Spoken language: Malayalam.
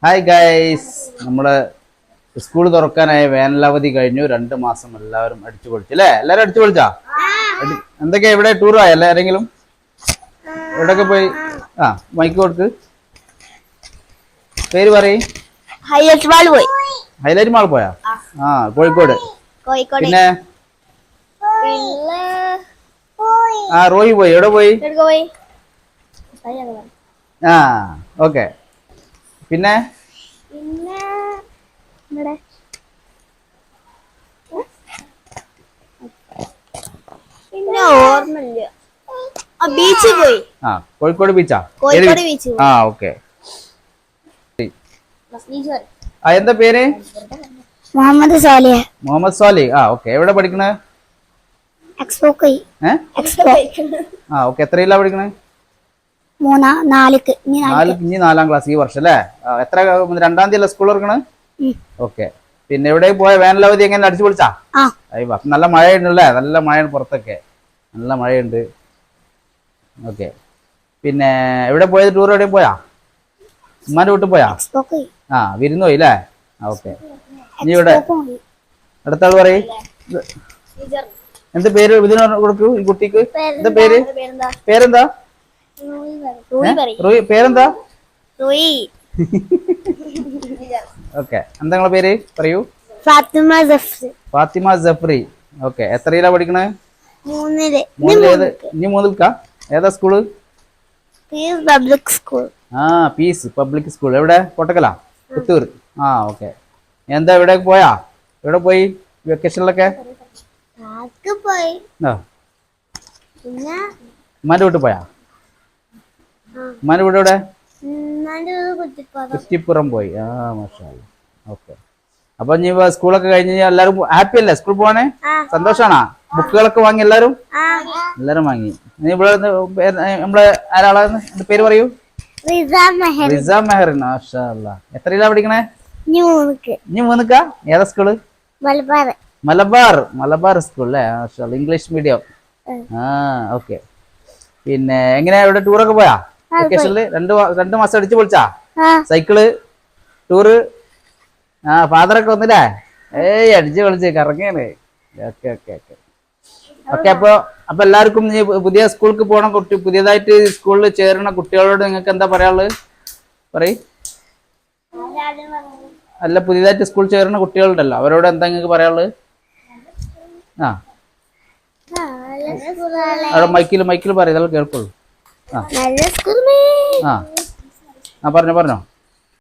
ഹായ് ഗൈസ്, നമ്മള് സ്കൂൾ തുറക്കാനായ വേനലവധി കഴിഞ്ഞു. 2 മാസം എല്ലാവരും അടിച്ചു പൊളിച്ചു അല്ലേ? എല്ലാരും അടിച്ചു പൊളിച്ചാ? എന്തൊക്കെയാ ഇവിടെ ടൂർ ആയ എല്ലാരെങ്കിലും? എവിടെയൊക്കെ പോയി? ആ, മൈക്ക് കൊടുക്ക്, പേര് പറയും. ഹൈലൈറ്റ് മാൾ പോയാ? ആ, കോഴിക്കോട്. പിന്നെ ആ, റോയി പോയി. എവിടെ പോയി? ആ, ഓക്കെ. പിന്നെ ബീച്ചിൽ പോയി. ആ, കോഴിക്കോട് ബീച്ചാ? ആ, ഓക്കെ. ആ, എന്താ പേര്? മുഹമ്മദ് സാലിഹ്. മുഹമ്മദ് സാലി. ആ, ഓക്കെ. എവിടെ പഠിക്കണേ? ആ, ഓക്കെ. എത്രയിലാ പഠിക്കണേ? 4ക്ക്. ഇനി 4ാം ക്ലാസ് ഈ വർഷം അല്ലേ? എത്ര 2ാം തീയതി അല്ലേ സ്കൂൾ തുറക്കണേ? ഓക്കെ. പിന്നെ എവിടെ പോയ വേനലവധി എങ്ങനെ അടിച്ചു പൊളിച്ചാ? നല്ല മഴയുണ്ടല്ലേ? നല്ല മഴയാണ് പുറത്തൊക്കെ, നല്ല മഴയുണ്ട്. ഓക്കെ. പിന്നെ എവിടെ പോയത്? ടൂർ എവിടെയും പോയാ? ഉമ്മാന്റെ വീട്ടിൽ പോയാ? ആ, വിരുന്ന് പോയി അല്ലേ? ഓക്കെ. ഇനി ഇവിടെ അടുത്ത ആള് പറയും. എന്താ പേര്? ഇതിന് കൊടുക്കൂ ഈ കുട്ടിക്ക്. എന്താ പേര്? പേരെന്താ? പേരെന്താ? ഓക്കെ. എന്താ നിങ്ങളെ പേര് പറയൂ? ഫാത്തിമ ജഫ്രി. ഓക്കെ. എത്രയിലാ പഠിക്കണേ? 3ല്. ഇനി 3ൽക്കാ? ഏതാ സ്കൂള്? Public school. ആ, പീസ് പബ്ലിക് സ്കൂൾ. എവിടെ? കോട്ടക്കലാ? പുത്തൂർ. ആ, ഓക്കെ. എന്താ ഇവിടെ പോയാ? എവിടെ പോയി വെക്കേഷനിലൊക്കെ? ആ, ഉമ്മാന്റെ വീട്ടിൽ പോയാ? ഉമ്മാന്റെ വീട് എവിടെ? കുറ്റിപ്പുറം പോയി. ആ, മാഷാ അല്ലാ. ഓക്കെ. അപ്പൊ ഇനി സ്കൂളൊക്കെ കഴിഞ്ഞ് എല്ലാരും ഹാപ്പി അല്ലേ? സ്കൂൾ പോവാന് സന്തോഷാണോ? ബുക്കുകളൊക്കെ വാങ്ങി എല്ലാരും? എല്ലാരും വാങ്ങി. ഇനി ഇവിടെ നമ്മളെ ആരാളാന്ന് പേര് പറയൂ? റിസ മെഹറിൻ. മാഷാ അല്ലാ. എത്രയിലാ പഠിക്കണേ? ഇനി 3ക്കാ? ഏതാ സ്കൂള്? മലബാർ സ്കൂൾ അല്ലേ? മാഷാ അല്ലാ. English medium. ആ, ഓക്കെ. പിന്നെ എങ്ങനെയാ ഇവിടെ ടൂറൊക്കെ പോയാ വെക്കേഷനില്? 2 മാസം അടിച്ചു പൊളിച്ചാ? Cycle tour? ആ, ഫാദറൊക്കെ വന്നില്ലേ? ഏയ്, അടിച്ചു പൊളിച്ച് കറങ്ങിയാണ്. Okay okay okay okay. അപ്പൊ എല്ലാവർക്കും നീ പുതിയ സ്കൂൾക്ക് പോണ കുട്ടി, പുതിയതായിട്ട് സ്കൂളിൽ ചേരുന്ന കുട്ടികളോട് നിങ്ങൾക്ക് എന്താ പറയാനുള്ളത്? പറയ്. അല്ല, പുതിയതായിട്ട് സ്കൂളിൽ ചേരുന്ന കുട്ടികളുണ്ടല്ലോ, അവരോട് എന്താ നിങ്ങൾക്ക് പറയാനുള്ളത്? ആ, അവിടെ മൈക്കിൽ പറയും, ഇതെല്ലാം കേൾക്കുള്ളൂ. ആ, പറഞ്ഞോ.